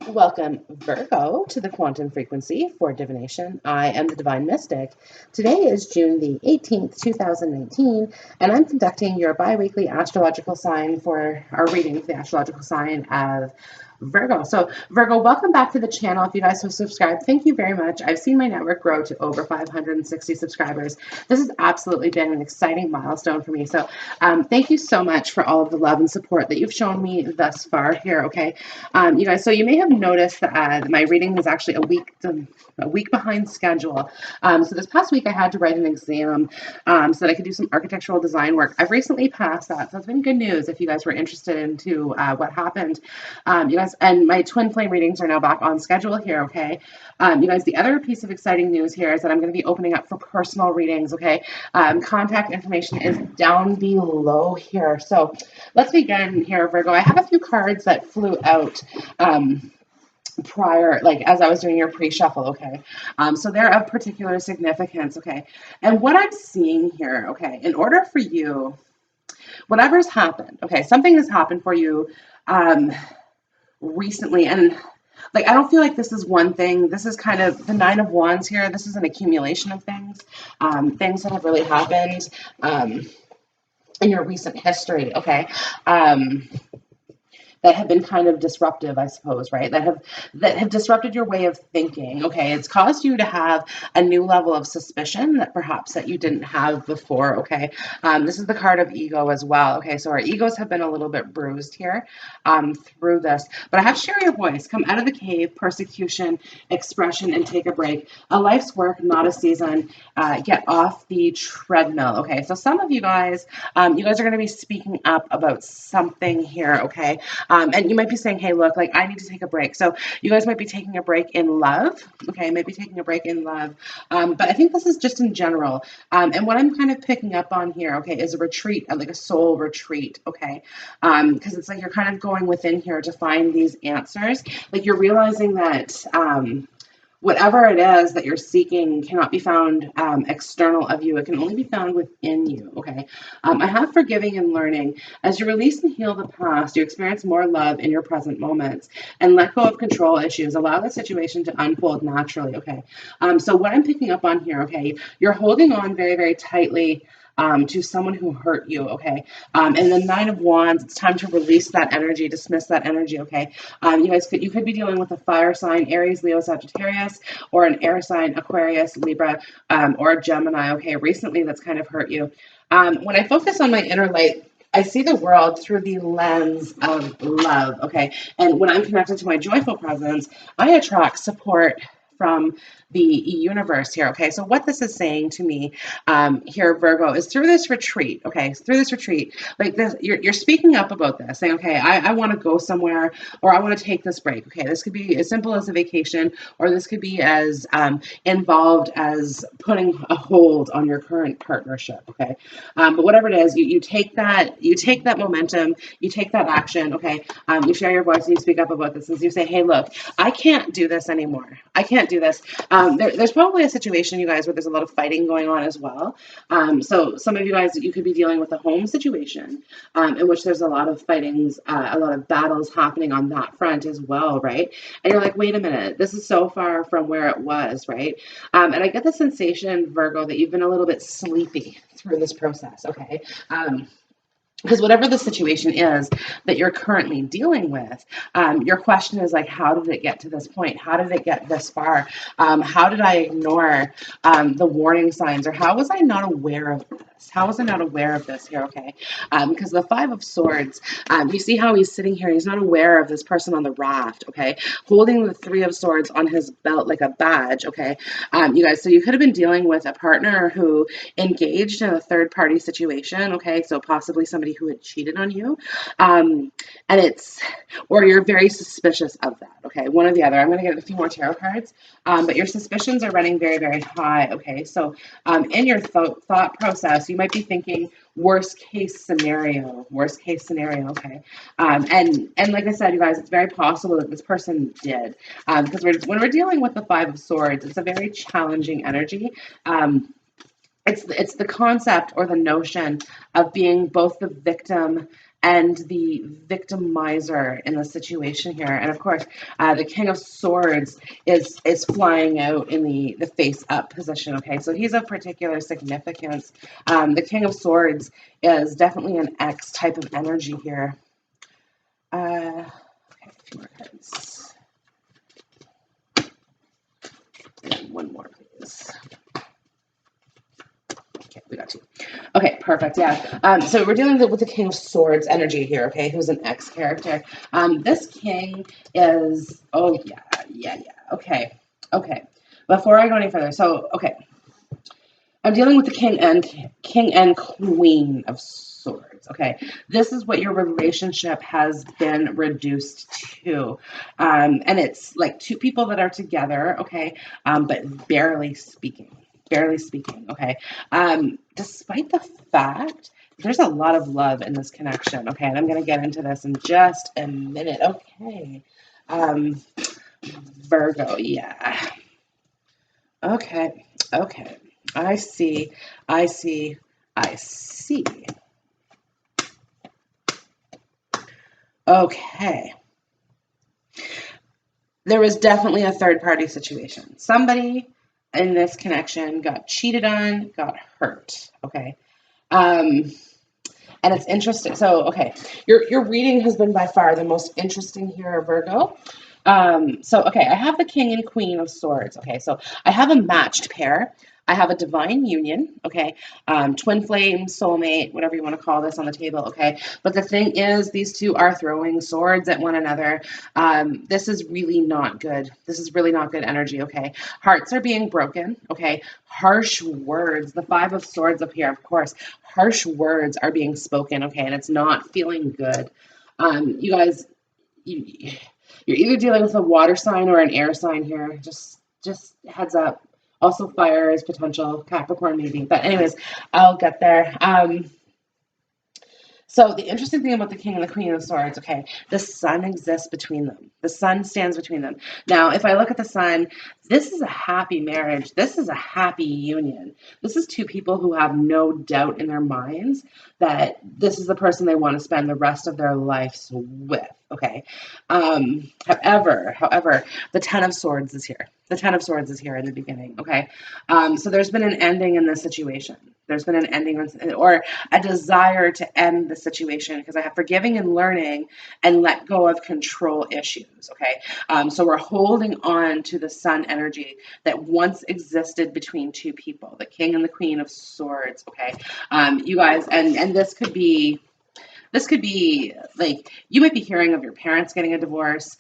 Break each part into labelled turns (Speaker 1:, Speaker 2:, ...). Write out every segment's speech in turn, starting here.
Speaker 1: Welcome, Virgo, to the quantum frequency for divination. I am the Divine Mystic. Today is June the 18th, 2019, and I'm conducting your bi-weekly astrological sign for our reading for the astrological sign of Virgo. So, Virgo, welcome back to the channel. If you guys have subscribed, thank you very much. I've seen my network grow to over 560 subscribers. This has absolutely been an exciting milestone for me. So, thank you so much for all of the love and support that you've shown me thus far here, okay? You guys, so you may have noticed that my reading was actually a week behind schedule. So this past week I had to write an exam so that I could do some architectural design work. I've recently passed that, so it's been good news if you guys were interested into what happened. You guys, and my twin flame readings are now back on schedule here, okay? You guys, the other piece of exciting news here is that I'm going to be opening up for personal readings, okay? Contact information is down below here. So let's begin here, Virgo. I have a few cards that flew out prior, like as I was doing your pre-shuffle, okay? So they're of particular significance, okay? And what I'm seeing here, okay, in order for you, whatever's happened, okay, something has happened for you recently, and like I don't feel like this is one thing. This is kind of the Nine of Wands here. This is an accumulation of things, things that have really happened in your recent history, okay? That have been kind of disruptive, I suppose, right? That have disrupted your way of thinking. Okay, it's caused you to have a new level of suspicion that perhaps that you didn't have before. Okay, this is the card of ego as well. Okay, so our egos have been a little bit bruised here through this, but I have share your voice, come out of the cave, persecution, expression, and take a break. A life's work, not a season. Get off the treadmill. Okay, so some of you guys are going to be speaking up about something here. Okay. And you might be saying, hey, look, like I need to take a break. So you guys might be taking a break in love. Okay, maybe taking a break in love. But I think this is just in general. And what I'm kind of picking up on here, okay, is a retreat, like a soul retreat, okay? Because it's like you're kind of going within here to find these answers. Like you're realizing that whatever it is that you're seeking cannot be found external of you. It can only be found within you, okay? I have forgiving and learning. As you release and heal the past, you experience more love in your present moments and let go of control issues. Allow the situation to unfold naturally, okay? So what I'm picking up on here, okay, you're holding on very, very tightly to someone who hurt you, okay? And the Nine of Wands, it's time to release that energy, dismiss that energy, okay? You could be dealing with a fire sign, Aries, Leo, Sagittarius, or an air sign, Aquarius, Libra, or Gemini, okay? Recently, that's kind of hurt you. When I focus on my inner light, I see the world through the lens of love, okay? And when I'm connected to my joyful presence, I attract support from the universe here, okay? So what this is saying to me here, Virgo, is through this retreat, okay? Through this retreat, like this, you're speaking up about this, saying, okay, I want to go somewhere, or I want to take this break, okay? This could be as simple as a vacation, or this could be as involved as putting a hold on your current partnership, okay? But whatever it is, you take that momentum, you take that action, okay? You share your voice and you speak up about this, and you say, hey, look, I can't do this anymore. I can't do this. There's probably a situation, you guys, where there's a lot of fighting going on as well. So some of you guys, you could be dealing with a home situation in which there's a lot of fightings, a lot of battles happening on that front as well, right? And you're like, wait a minute, this is so far from where it was, right? And I get the sensation, Virgo, that you've been a little bit sleepy through this process, okay? Because whatever the situation is that you're currently dealing with, your question is like, how did it get to this point? How did it get this far? How did I ignore the warning signs? Or how was I not aware of this? How was I not aware of this here? Okay. Because the Five of Swords, you see how he's sitting here. He's not aware of this person on the raft, okay? Holding the Three of Swords on his belt like a badge, okay? You guys, so you could have been dealing with a partner who engaged in a third party situation, okay? So possibly somebody who had cheated on you. Or you're very suspicious of that, okay? One or the other. I'm going to get a few more tarot cards, but your suspicions are running very, very high, okay? So in your thought process, you might be thinking worst case scenario, okay? And like I said, you guys, it's very possible that this person did, because when we're dealing with the Five of Swords, it's a very challenging energy. It's the concept or the notion of being both the victim and the victimizer in the situation here. And of course, the King of Swords is flying out in the face up position. Okay, so he's of particular significance. The King of Swords is definitely an X type of energy here. Okay, a few more cards. And one more, please. Okay, we got two. Okay, perfect. Yeah. So we're dealing with the King of Swords energy here. Okay, who's an X character. This king is. Oh yeah. Okay. Before I go any further, so okay, I'm dealing with the King and Queen of Swords. Okay, this is what your relationship has been reduced to, and it's like two people that are together. Okay, but barely speaking. Okay. Despite the fact there's a lot of love in this connection. Okay, and I'm going to get into this in just a minute. Okay. Virgo, yeah. Okay. I see. Okay. There was definitely a third party situation. Somebody in this connection got cheated on, got hurt. Okay. And it's interesting. So, okay, your reading has been by far the most interesting here, Virgo. So, okay, I have the King and Queen of Swords. Okay, so I have a matched pair. I have a divine union. Okay, twin flame, soulmate, whatever you want to call this on the table. Okay, but the thing is, these two are throwing swords at one another. This is really not good. This is really not good energy. Okay, hearts are being broken. Okay, harsh words. The Five of Swords up here, of course. Harsh words are being spoken. Okay, and it's not feeling good. You guys, you're either dealing with a water sign or an air sign here. Just heads up. Also, fire is potential, Capricorn maybe. But anyways, I'll get there. So the interesting thing about the King and the Queen of Swords, okay, the sun exists between them. The sun stands between them. Now, if I look at the sun, this is a happy marriage. This is a happy union. This is two people who have no doubt in their minds that this is the person they want to spend the rest of their lives with. Okay. However, the Ten of Swords is here. The Ten of Swords is here in the beginning. Okay. So there's been an ending in this situation. There's been an ending or a desire to end the situation because I have forgiving and learning and let go of control issues. Okay. So we're holding on to the sun energy that once existed between two people, the King and the Queen of Swords. Okay. You guys, and this could be like you might be hearing of your parents getting a divorce.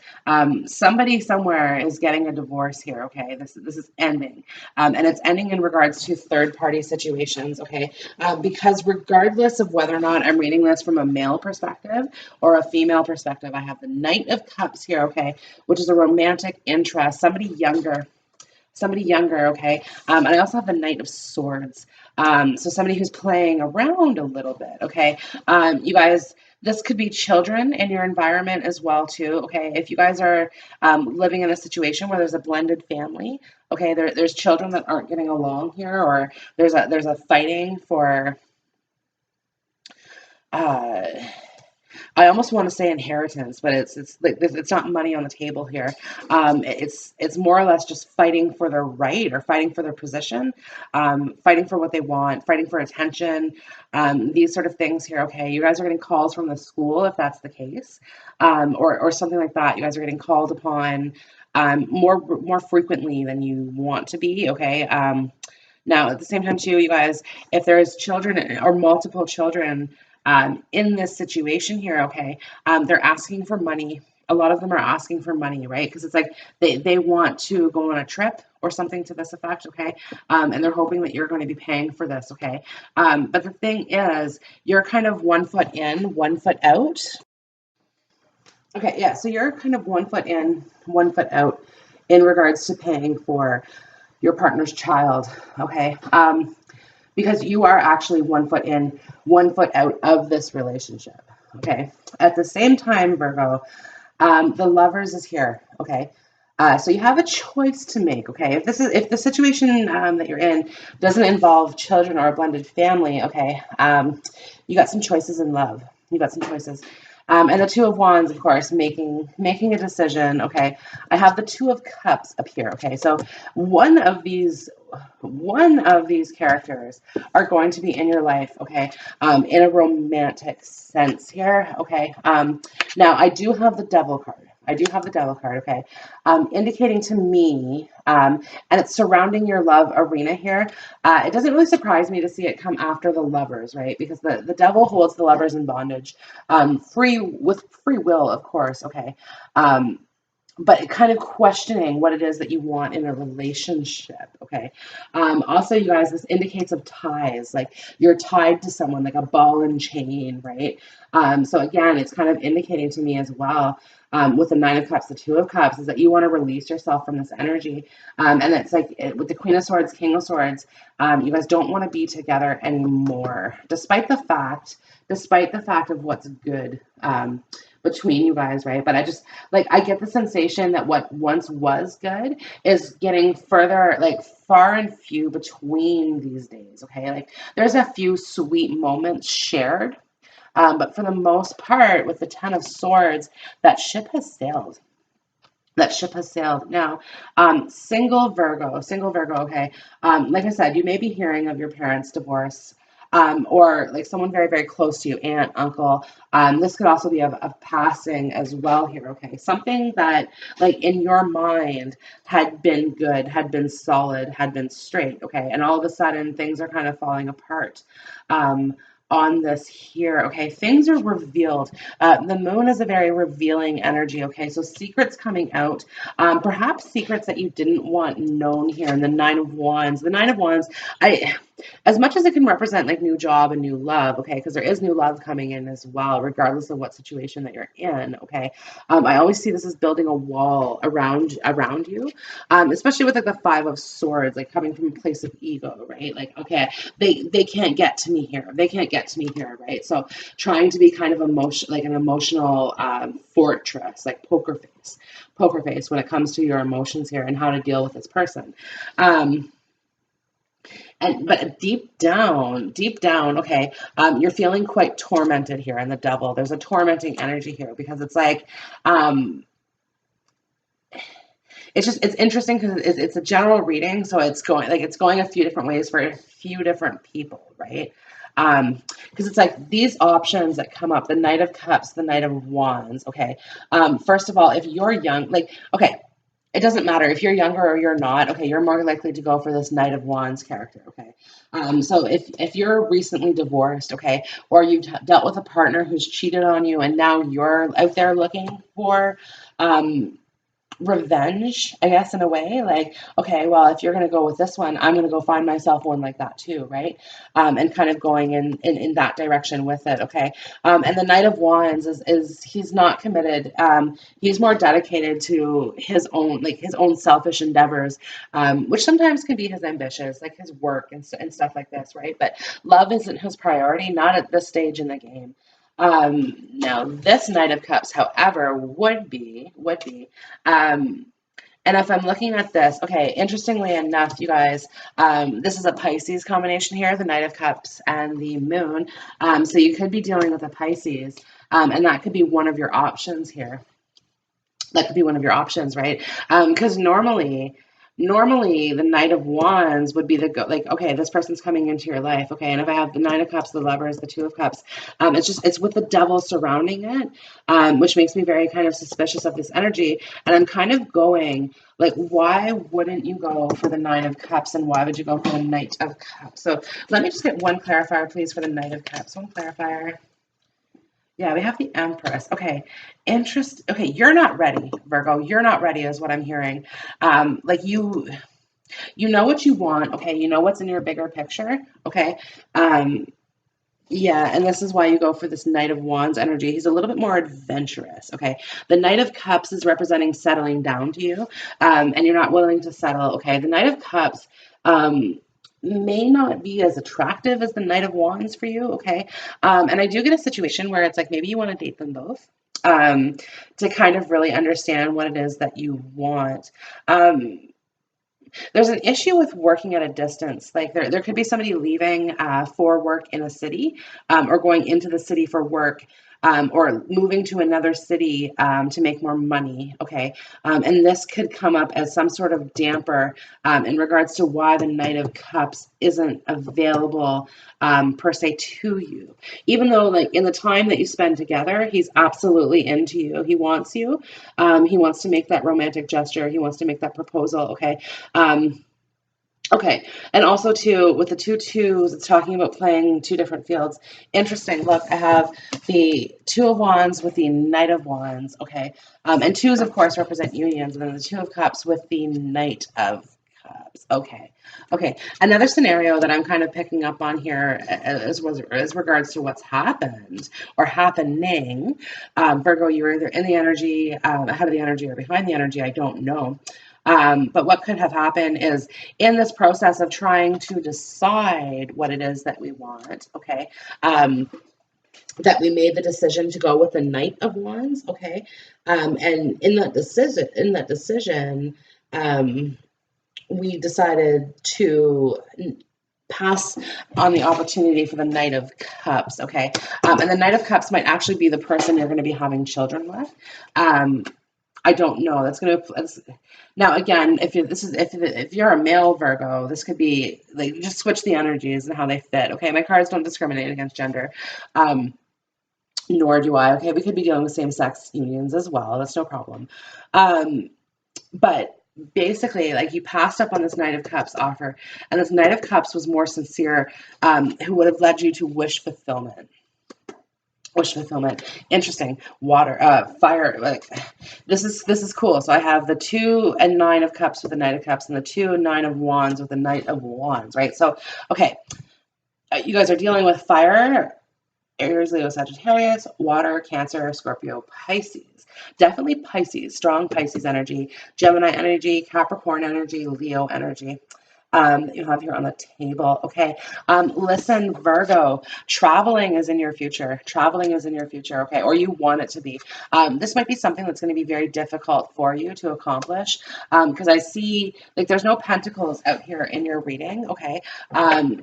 Speaker 1: Somebody somewhere is getting a divorce here. Okay, this is ending, and it's ending in regards to third party situations. Okay, because regardless of whether or not I'm reading this from a male perspective or a female perspective, I have the Knight of Cups here. Okay, which is a romantic interest. Somebody younger. Okay, and I also have the Knight of Swords. So somebody who's playing around a little bit. Okay, you guys, this could be children in your environment as well too. Okay, if you guys are living in a situation where there's a blended family, okay, there's children that aren't getting along here, or there's a fighting for. I almost want to say inheritance, but it's not money on the table here. It's more or less just fighting for their right or fighting for their position, fighting for what they want, fighting for attention, these sort of things here. Okay, you guys are getting calls from the school if that's the case, or something like that. You guys are getting called upon more frequently than you want to be. Okay. Now, at the same time, too, you guys, if there's children or multiple children in this situation here, okay, they're asking for money. A lot of them are asking for money, right? Because it's like they want to go on a trip or something to this effect, okay? And they're hoping that you're going to be paying for this, okay? But the thing is, you're kind of 1 foot in, 1 foot out. Okay, yeah, so you're kind of 1 foot in, 1 foot out in regards to paying for your partner's child, okay? Because you are actually 1 foot in, 1 foot out of this relationship, okay? At the same time, Virgo, the Lovers is here, okay? So you have a choice to make, okay? If the situation that you're in doesn't involve children or a blended family, okay, you got some choices in love. You got some choices. And the Two of Wands, of course, making a decision. Okay, I have the Two of Cups up here. Okay, so one of these one of these characters are going to be in your life. Okay, in a romantic sense here. Okay, now I do have the Devil card. I do have the Devil card. Okay, indicating to me, and it's surrounding your love arena here. It doesn't really surprise me to see it come after the Lovers, right? Because the Devil holds the Lovers in bondage, with free will, of course. Okay, um, but kind of questioning what it is that you want in a relationship. Okay, also, you guys, this indicates of ties, like you're tied to someone, like a ball and chain, right? So again, it's kind of indicating to me as well. With the Nine of Cups, the Two of Cups, is that you want to release yourself from this energy. And it's like with the Queen of Swords, King of Swords, you guys don't want to be together anymore, despite the fact of what's good between you guys, right? But I just like I get the sensation that what once was good is getting further, like far and few between these days. Okay, like there's a few sweet moments shared, but for the most part, with the Ten of Swords, that ship has sailed. That ship has sailed. Now, single Virgo, okay. Like I said, you may be hearing of your parents' divorce, or like someone very, very close to you, aunt, uncle. This could also be of passing as well here, okay. Something that, like, in your mind had been good, had been solid, had been straight, okay. And all of a sudden, things are kind of falling apart. Um, on this here, okay, things are revealed. The moon is a very revealing energy, okay? So secrets coming out, perhaps secrets that you didn't want known here. And the Nine of Wands, I, as much as it can represent like new job and new love, okay, because there is new love coming in as well, regardless of what situation that you're in, okay. I always see this as building a wall around you, especially with like the Five of Swords, like coming from a place of ego, right? Like, okay, they can't get to me here. They can't get to me here, right? So trying to be kind of an emotional fortress, like poker face when it comes to your emotions here and how to deal with this person. Um, and but deep down, okay, you're feeling quite tormented here in the Devil. There's a tormenting energy here because it's like, um, it's interesting because it's a general reading, so it's going a few different ways for a few different people, right? Because it's like these options that come up: the Knight of Cups, the Knight of Wands. Okay, first of all, if you're young, like okay, it doesn't matter if you're younger or you're not. Okay, you're more likely to go for this Knight of Wands character. Okay, so if you're recently divorced, okay, or you've dealt with a partner who's cheated on you, and now you're out there looking for um, revenge, I guess, in a way. Like, okay, well, if you're going to go with this one, I'm going to go find myself one like that too, right? And kind of going in that direction with it, okay? And the Knight of Wands is he's not committed. He's more dedicated to his own selfish endeavors, which sometimes can be his ambitious, like his work and stuff like this, right? But love isn't his priority, not at this stage in the game. Now this Knight of Cups, however, would be, um, and if I'm looking at this, okay, interestingly enough, you guys, this is a Pisces combination here, the Knight of Cups and the Moon. So you could be dealing with a Pisces, and that could be one of your options here. That could be one of your options, right? Because normally the Knight of Wands would be like, okay, this person's coming into your life, okay, and if I have the Nine of Cups, the Lovers, the Two of Cups, it's with the Devil surrounding it, which makes me very kind of suspicious of this energy, and I'm kind of going like, why wouldn't you go for the Nine of Cups, and why would you go for the Knight of Cups? So let me just get one clarifier, please, for the Knight of Cups. One clarifier. Yeah, we have the Empress. Okay, Okay, you're not ready, Virgo. You're not ready, is what I'm hearing. Like you know what you want. Okay, you know what's in your bigger picture. Okay, um, yeah, and this is why you go for this Knight of Wands energy. He's a little bit more adventurous. Okay, the Knight of Cups is representing settling down to you, and you're not willing to settle. Okay, the Knight of Cups. Um, may not be as attractive as the Knight of Wands for you, okay? And I do get a situation where it's like maybe you want to date them both, to kind of really understand what it is that you want. Um, there's an issue with working at a distance. Like there could be somebody leaving for work in a city, or going into the city for work, or moving to another city to make more money. Okay. And this could come up as some sort of damper in regards to why the Knight of Cups isn't available per se to you. Even though, like, in the time that you spend together, he's absolutely into you. He wants you. He wants to make that romantic gesture. He wants to make that proposal. Okay. Um, Okay, and also too, with the two twos, it's talking about playing two different fields. Interesting. Look, I have the Two of Wands with the Knight of Wands. Okay, and twos, of course, represent unions, and then the Two of Cups with the Knight of Cups. Okay, okay. Another scenario that I'm kind of picking up on here as regards to what's happened or happening. Virgo, you're either in the energy, ahead of the energy, or behind the energy. I don't know. But what could have happened is in this process of trying to decide what it is that we want, okay, that we made the decision to go with the Knight of Wands, okay, and in that decision, we decided to pass on the opportunity for the Knight of Cups, okay, and the Knight of Cups might actually be the person you're going to be having children with. I don't know. Now again, if you're a male Virgo, this could be like just switch the energies and how they fit. Okay, my cards don't discriminate against gender, um, nor do I. Okay, we could be dealing with same sex unions as well. That's no problem. Um, but basically, like, you passed up on this Knight of Cups offer, and this Knight of Cups was more sincere, who would have led you to wish fulfillment. Wish fulfillment. Interesting. Water, fire. Like, this is cool. So I have the 2 and 9 of Cups with the Knight of Cups, and the 2 and 9 of Wands with the Knight of Wands. Right. So, okay, you guys are dealing with fire. Aries, Leo, Sagittarius, water, Cancer, Scorpio, Pisces. Definitely Pisces, strong Pisces energy, Gemini energy, Capricorn energy, Leo energy. That you have here on the table. Okay. Listen, Virgo, traveling is in your future. Traveling is in your future. Okay. Or you want it to be. This might be something that's going to be very difficult for you to accomplish. Because I see, like, there's no pentacles out here in your reading. Okay.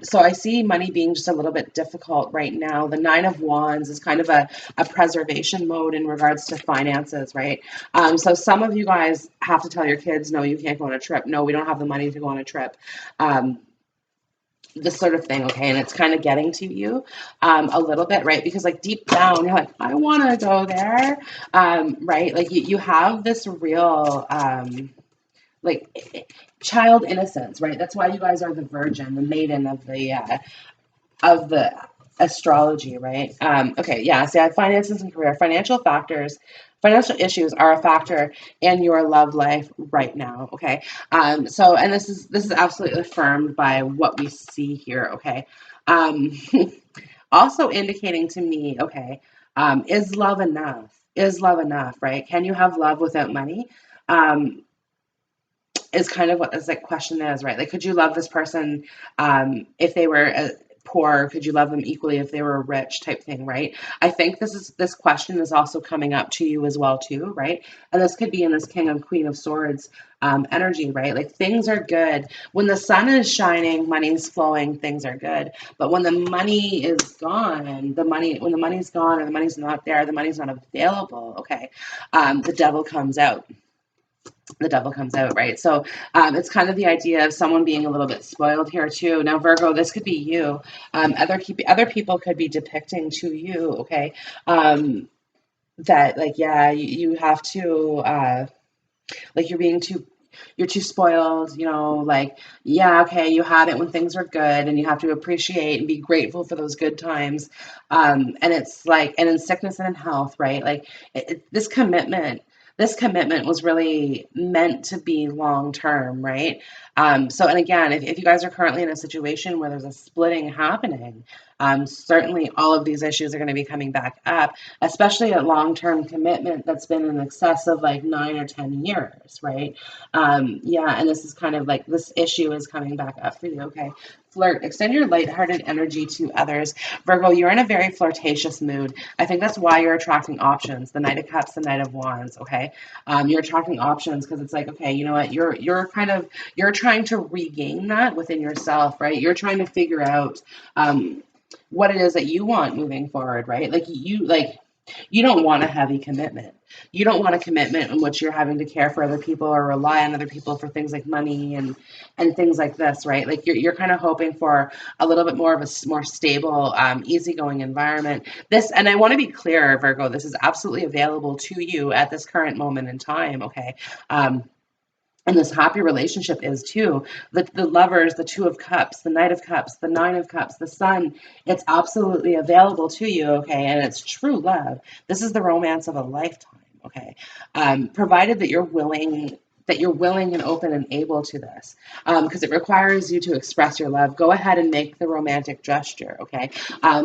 Speaker 1: So I see money being just a little bit difficult right now. The 9 of Wands is kind of a preservation mode in regards to finances, right? So some of you guys have to tell your kids, no, you can't go on a trip. No, we don't have the money to go on a trip. Um, this sort of thing, okay, and it's kind of getting to you a little bit, right? Because, like, deep down, you're like, I want to go there, right? Like, you have this real, like, child innocence, right? That's why you guys are the virgin, the maiden of the astrology, right? Okay, yeah. See, I have finances and career. Financial issues are a factor in your love life right now. Okay. So, and this is absolutely affirmed by what we see here. Okay. Um, also indicating to me, okay, is love enough? Is love enough? Right? Can you have love without money? Um, is kind of what this, like, question is, right? Like, could you love this person if they were poor? Could you love them equally if they were rich, type thing, right? I think this question is also coming up to you as well too, right? And this could be in this King and Queen of Swords energy, right? Like, things are good when the sun is shining, money's flowing, things are good. But when the money is gone, when the money's gone or the money's not there, the money's not available. Okay, the devil comes out. Right? So it's kind of the idea of someone being a little bit spoiled here too. Now, Virgo, this could be you. Other people could be depicting to you, okay, that, like, yeah, you have to, like, you're too spoiled, like, yeah, okay, you had it when things were good, and you have to appreciate and be grateful for those good times. And it's like, and in sickness and in health, right? Like, this commitment was really meant to be long term, right? So, and again, if you guys are currently in a situation where there's a splitting happening, Certainly all of these issues are going to be coming back up, especially a long-term commitment that's been in excess of like 9 or 10 years, right? Yeah, and this is kind of like this issue is coming back up for you, okay? Flirt, extend your lighthearted energy to others. Virgo, you're in a very flirtatious mood. I think that's why you're attracting options. The Knight of Cups, the Knight of Wands, okay? You're attracting options because it's like, okay, you know what? You're trying to regain that within yourself, right? You're trying to figure out what it is that you want moving forward, right? You don't want a heavy commitment. You don't want a commitment in which you're having to care for other people or rely on other people for things like money and things like this, right? Like you're kind of hoping for a little bit more of a more stable, easygoing environment. This, and I want to be clear, Virgo, this is absolutely available to you at this current moment in time, okay? And this happy relationship is too. The lovers, the Two of Cups, the Knight of Cups, the Nine of Cups, the Sun, it's absolutely available to you, okay? And it's true love. This is the romance of a lifetime, okay? Provided that you're willing and open and able to this, because it requires you to express your love. Go ahead and make the romantic gesture, okay?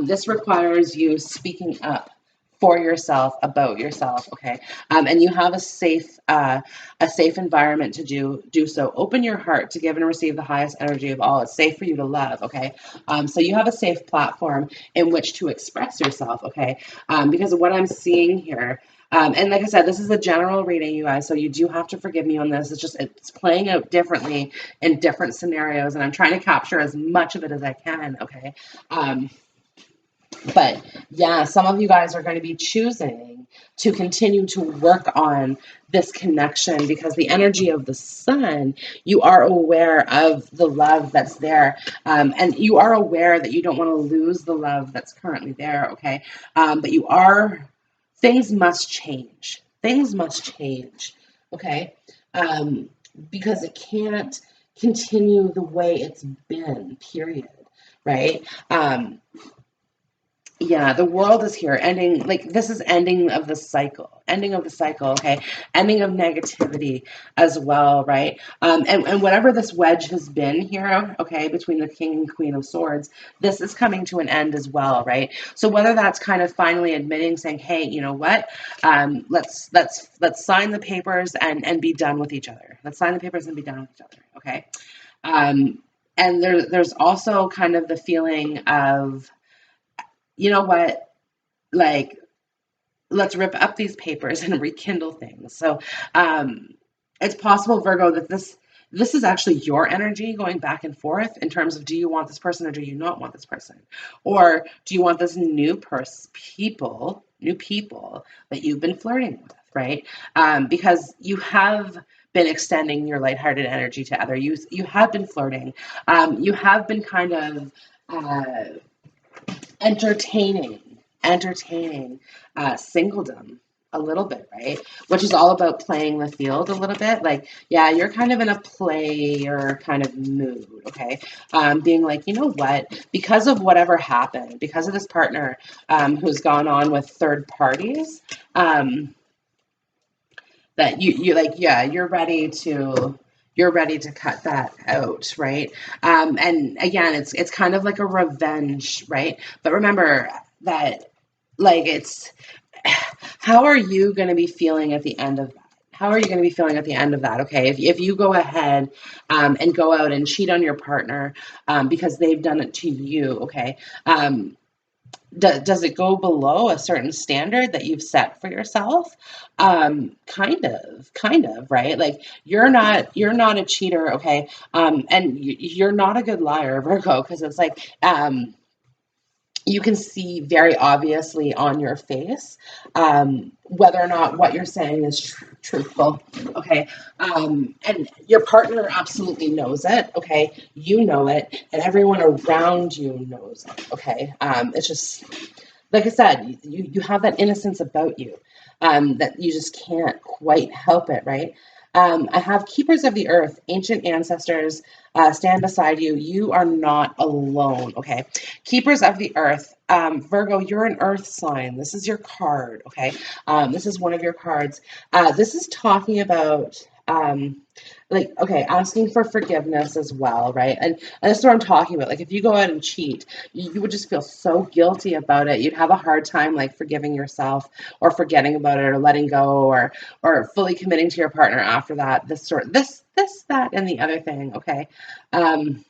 Speaker 1: This requires you speaking up for yourself, about yourself, okay? And you have a safe environment to do so. Open your heart to give and receive the highest energy of all. It's safe for you to love, okay? So you have a safe platform in which to express yourself, okay? Because of what I'm seeing here, and like I said, this is a general reading, you guys, so you do have to forgive me on this. It's playing out differently in different scenarios, and I'm trying to capture as much of it as I can, okay? But yeah, some of you guys are going to be choosing to continue to work on this connection because the energy of the sun, you are aware of the love that's there. And you are aware that you don't want to lose the love that's currently there, okay? But things must change. Things must change, okay? Because it can't continue the way it's been, period, right? Yeah, the world is here, ending, like, this is ending of the cycle, okay? Ending of negativity as well, right? And whatever this wedge has been here, okay, between the King and Queen of Swords, this is coming to an end as well, right? So whether that's kind of finally admitting, saying, hey, you know what? Let's sign the papers and be done with each other. Let's sign the papers and be done with each other, okay? And there's also kind of the feeling of, you know what, like, let's rip up these papers and rekindle things. So it's possible, Virgo, that this is actually your energy going back and forth in terms of, do you want this person or do you not want this person? Or do you want this new people that you've been flirting with, right? Because you have been extending your lighthearted energy to other. You have been flirting. You have been kind of entertaining singledom a little bit, right? Which is all about playing the field a little bit. Like, yeah, you're kind of in a player kind of mood, okay? Being like, you know what? Because of whatever happened, because of this partner who's gone on with third parties, that you like, yeah, you're ready to cut that out, right? And again, it's kind of like a revenge, right? But remember that, like, it's, how are you going to be feeling at the end of that? How are you going to be feeling at the end of that? Okay, if you go ahead and go out and cheat on your partner because they've done it to you, okay, does it go below a certain standard that you've set for yourself? Kind of, right? Like, you're not a cheater, okay? And you're not a good liar, Virgo, because it's like, you can see very obviously on your face whether or not what you're saying is truthful, okay? And your partner absolutely knows it, okay? You know it, and everyone around you knows it, okay? It's just, like I said, you have that innocence about you that you just can't quite help it, right? I have keepers of the earth, ancient ancestors stand beside you. You are not alone, okay? Keepers of the earth. Virgo, you're an earth sign. This is your card, okay? This is one of your cards. This is talking about like, okay, asking for forgiveness as well, right? And that's what I'm talking about. Like, if you go out and cheat, you would just feel so guilty about it. You'd have a hard time like forgiving yourself or forgetting about it or letting go or fully committing to your partner after that. That, and the other thing, okay? Um,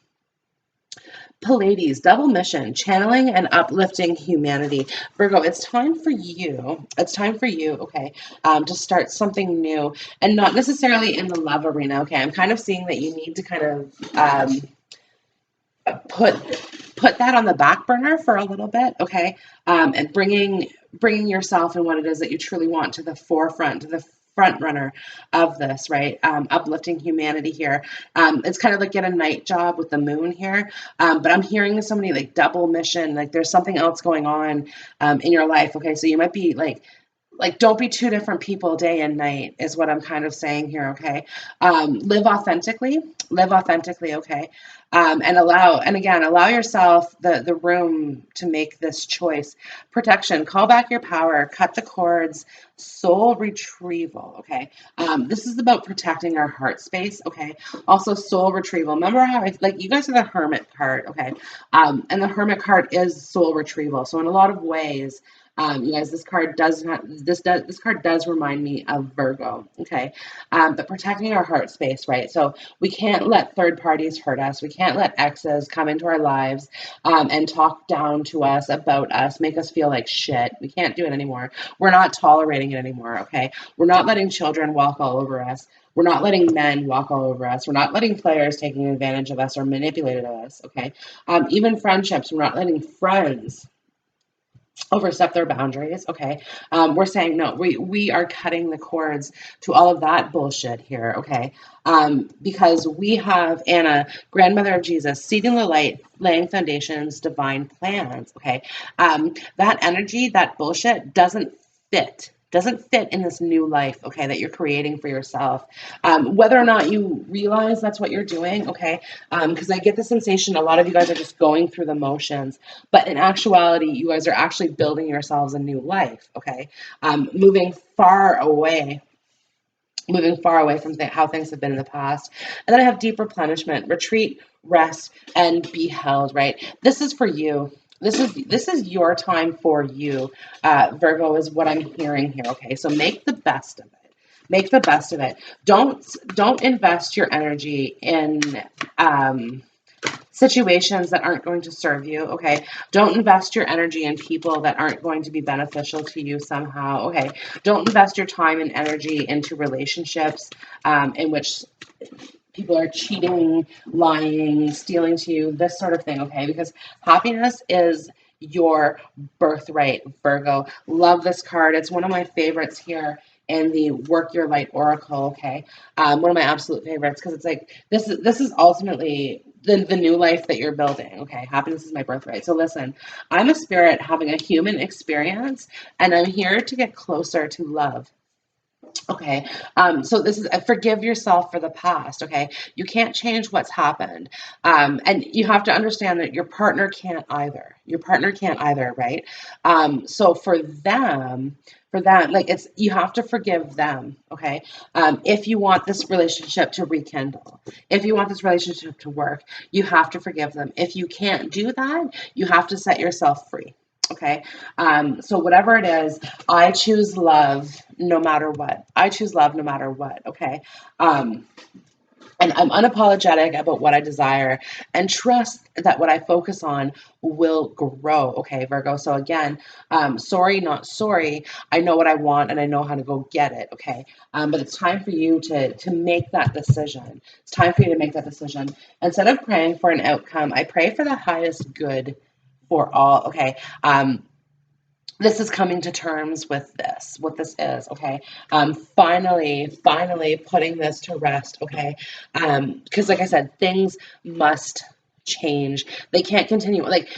Speaker 1: Pleiades, double mission, channeling and uplifting humanity. Virgo, it's time for you. It's time for you, okay, to start something new and not necessarily in the love arena, okay? I'm kind of seeing that you need to kind of put that on the back burner for a little bit, okay, and bringing yourself and what it is that you truly want to the forefront, to the front runner of this, right? Uplifting humanity here. It's kind of like get a night job with the moon here, but I'm hearing somebody like double mission, like there's something else going on in your life, okay? So you might be like don't be two different people day and night is what I'm kind of saying here, okay? Live authentically, okay? And allow yourself the room to make this choice. Protection, call back your power, cut the cords, soul retrieval, okay? This is about protecting our heart space, okay? Also soul retrieval. Remember how like you guys are the hermit card, okay? And the hermit card is soul retrieval. So in a lot of ways, you guys, this card does remind me of Virgo, okay? But protecting our heart space, right? So we can't let third parties hurt us. We can't let exes come into our lives and talk down to us, about us, make us feel like shit. We can't do it anymore. We're not tolerating it anymore, okay? We're not letting children walk all over us. We're not letting men walk all over us. We're not letting players taking advantage of us or manipulating us, okay? Even friendships, we're not letting friends overstep their boundaries, okay? We're saying no, we are cutting the cords to all of that bullshit here, okay? Because we have Anna, grandmother of Jesus, seeding the light, laying foundations, divine plans, okay? That energy, that bullshit doesn't fit in this new life, okay, that you're creating for yourself. Whether or not you realize that's what you're doing, okay, because I get the sensation a lot of you guys are just going through the motions, but in actuality, you guys are actually building yourselves a new life, okay, moving far away from how things have been in the past. And then I have deep replenishment, retreat, rest, and be held, right? This is for you. This is your time for you. Virgo is what I'm hearing here. Okay, so make the best of it. Make the best of it. Don't invest your energy in situations that aren't going to serve you, okay? Don't invest your energy in people that aren't going to be beneficial to you somehow, okay? Don't invest your time and energy into relationships in which people are cheating, lying, stealing to you, this sort of thing, okay? Because happiness is your birthright, Virgo. Love this card. It's one of my favorites here in the Work Your Light Oracle, okay? One of my absolute favorites because it's like this is ultimately the new life that you're building, okay? Happiness is my birthright. So listen, I'm a spirit having a human experience, and I'm here to get closer to love. Okay, so this is forgive yourself for the past. Okay, you can't change what's happened, and you have to understand that your partner can't either. Your partner can't either, right? So for them, like you have to forgive them. Okay, if you want this relationship to rekindle, if you want this relationship to work, you have to forgive them. If you can't do that, you have to set yourself free. Okay, so whatever it is, I choose love no matter what. I choose love no matter what. Okay. Um, and I'm unapologetic about what I desire and trust that what I focus on will grow. Okay, Virgo. So again, sorry, not sorry. I know what I want and I know how to go get it. Okay. But it's time for you to make that decision. It's time for you to make that decision. Instead of praying for an outcome, I pray for the highest good for all. Okay. This is coming to terms with what this is, okay? Finally putting this to rest, okay? Because like I said, things must change. They can't continue. Like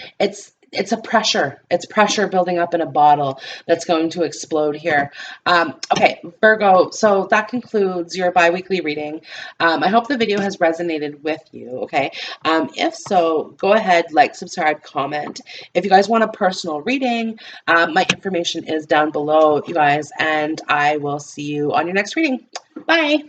Speaker 1: it's a pressure. It's pressure building up in a bottle that's going to explode here. Okay, Virgo, so that concludes your bi-weekly reading. I hope the video has resonated with you, okay? If so, go ahead, like, subscribe, comment. If you guys want a personal reading, my information is down below, you guys, and I will see you on your next reading. Bye.